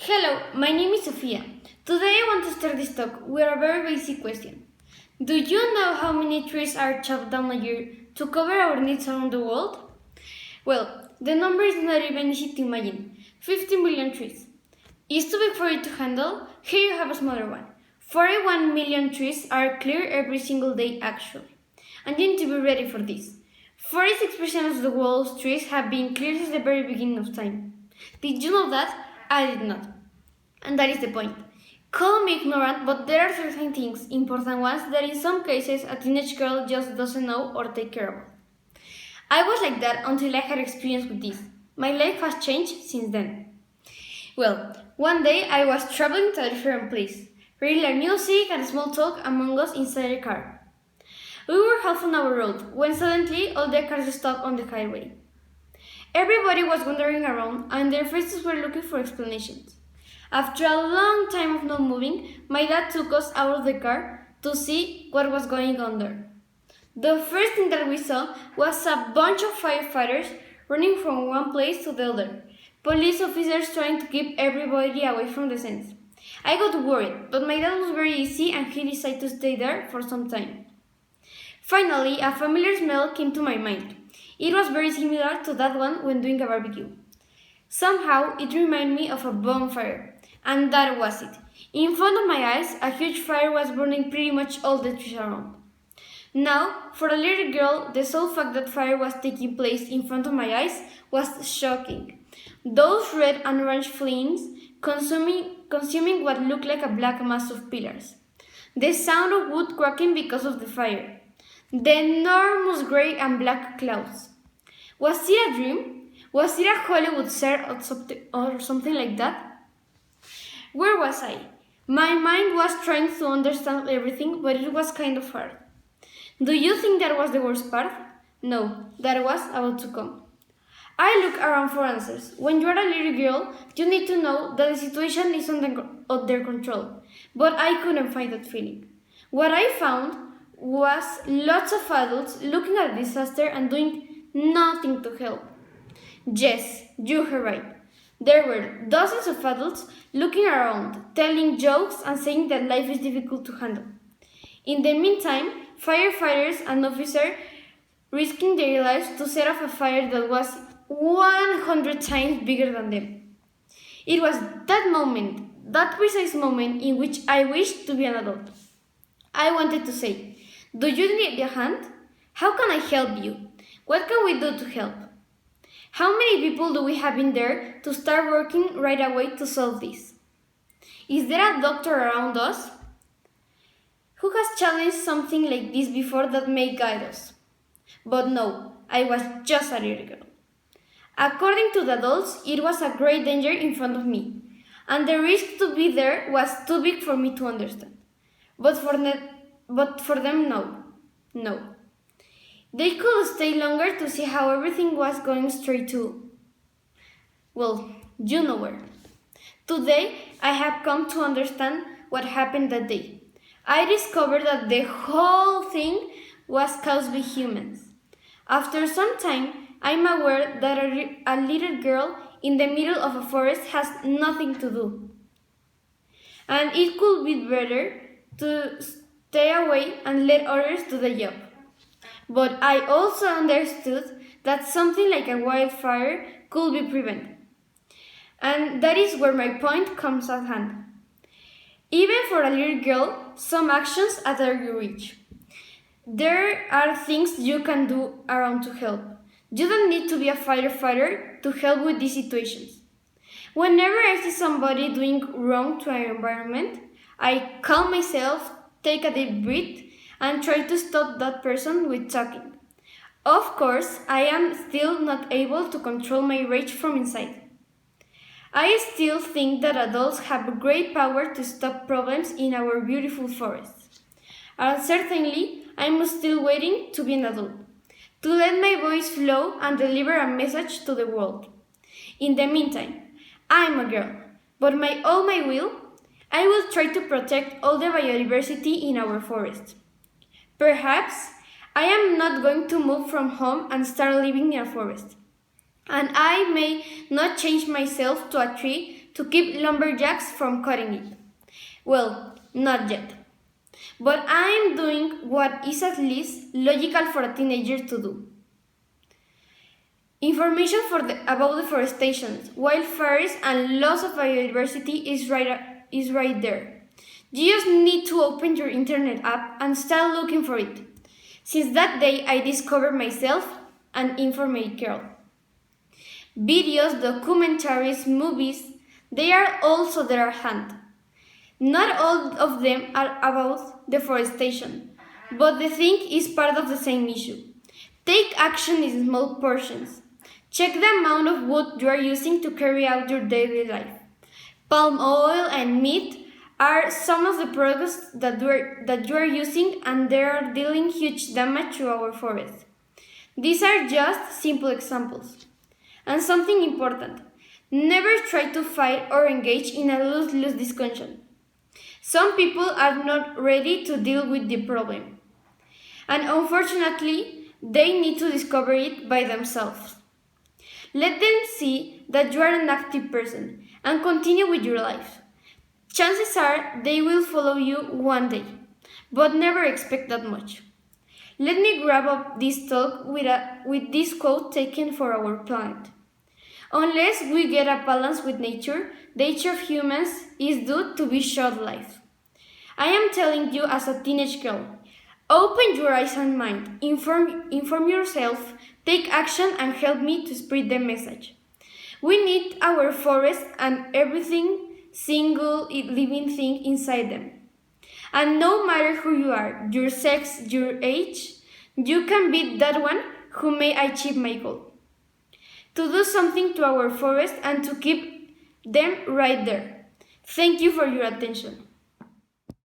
Hello, my name is Sofía. Today I want to start this talk with a very basic question. Do you know how many trees are chopped down a year to cover our needs around the world? Well, the number is not even easy to imagine. 50 million trees. Is too big for you to handle? Here you have a smaller one. 41 million trees are cleared every single day actually. And you need to be ready for this. 46% of the world's trees have been cleared since the very beginning of time. Did you know that? I did not. And that is the point. Call me ignorant, but there are certain things, important ones, that in some cases a teenage girl just doesn't know or take care of. I was like that until I had experience with this. My life has changed since then. Well, one day I was traveling to a different place. Regular music and small talk among us inside a car. We were half on our road when suddenly all the cars stopped on the highway. Everybody was wandering around and their faces were looking for explanations. After a long time of not moving, my dad took us out of the car to see what was going on there. The first thing that we saw was a bunch of firefighters running from one place to the other. Police officers trying to keep everybody away from the scenes. I got worried, but my dad was very easy and he decided to stay there for some time. Finally, a familiar smell came to my mind. It was very similar to that one when doing a barbecue. Somehow, it reminded me of a bonfire, and that was it. In front of my eyes, a huge fire was burning pretty much all the trees around. Now, for a little girl, the sole fact that fire was taking place in front of my eyes was shocking. Those red and orange flames consuming what looked like a black mass of pillars. The sound of wood cracking because of the fire. The enormous grey and black clouds. Was it a dream? Was it a Hollywood set or something like that? Where was I? My mind was trying to understand everything, but it was kind of hard. Do you think that was the worst part? No, that was about to come. I looked around for answers. When you're a little girl, you need to know that the situation is under control, but I couldn't find that feeling. What I found was lots of adults looking at the disaster and doing nothing to help. Yes, you heard right. There were dozens of adults looking around, telling jokes and saying that life is difficult to handle. In the meantime, firefighters and officers risking their lives to set off a fire that was 100 times bigger than them. It was that precise moment, in which I wished to be an adult. I wanted to say, do you need a hand? How can I help you? What can we do to help? How many people do we have in there to start working right away to solve this? Is there a doctor around us? Who has challenged something like this before that may guide us? But no, I was just a little girl. According to the adults, it was a great danger in front of me, and the risk to be there was too big for me to understand. But for them, no. They could stay longer to see how everything was going straight to, well, you know where. Today, I have come to understand what happened that day. I discovered that the whole thing was caused by humans. After some time, I'm aware that a little girl in the middle of a forest has nothing to do. And it could be better to stay away and let others do the job. But I also understood that something like a wildfire could be prevented. And that is where my point comes at hand. Even for a little girl, some actions are out of your reach. There are things you can do around to help. You don't need to be a firefighter to help with these situations. Whenever I see somebody doing wrong to our environment, I calm myself, take a deep breath, and try to stop that person with talking. Of course, I am still not able to control my rage from inside. I still think that adults have great power to stop problems in our beautiful forests. And certainly, I'm still waiting to be an adult, to let my voice flow and deliver a message to the world. In the meantime, I'm a girl, but all my will, I will try to protect all the biodiversity in our forests. Perhaps I am not going to move from home and start living in a forest. and I may not change myself to a tree to keep lumberjacks from cutting it. Well, not yet. But I am doing what is at least logical for a teenager to do. Information about deforestation, wildfires, and loss of biodiversity is right there. You just need to open your internet app and start looking for it. Since that day, I discovered myself an informed girl. Videos, documentaries, movies, they are also there at hand. Not all of them are about deforestation, but the thing is part of the same issue. Take action in small portions. Check the amount of wood you are using to carry out your daily life. Palm oil and meat are some of the products that you are using, and they are dealing huge damage to our forests. These are just simple examples. And something important, never try to fight or engage in a lose-lose discussion. Some people are not ready to deal with the problem, and unfortunately, they need to discover it by themselves. Let them see that you are an active person and continue with your life. Chances are they will follow you one day, but never expect that much. Let me wrap up this talk with this quote taken for our planet. Unless we get a balance with nature, the age of humans is due to be short-lived. I am telling you as a teenage girl, open your eyes and mind, inform yourself, take action, and help me to spread the message. We need our forest and everything single living thing inside them. And no matter who you are, your sex, your age, you can be that one who may achieve my goal. To do something to our forest and to keep them right there. Thank you for your attention.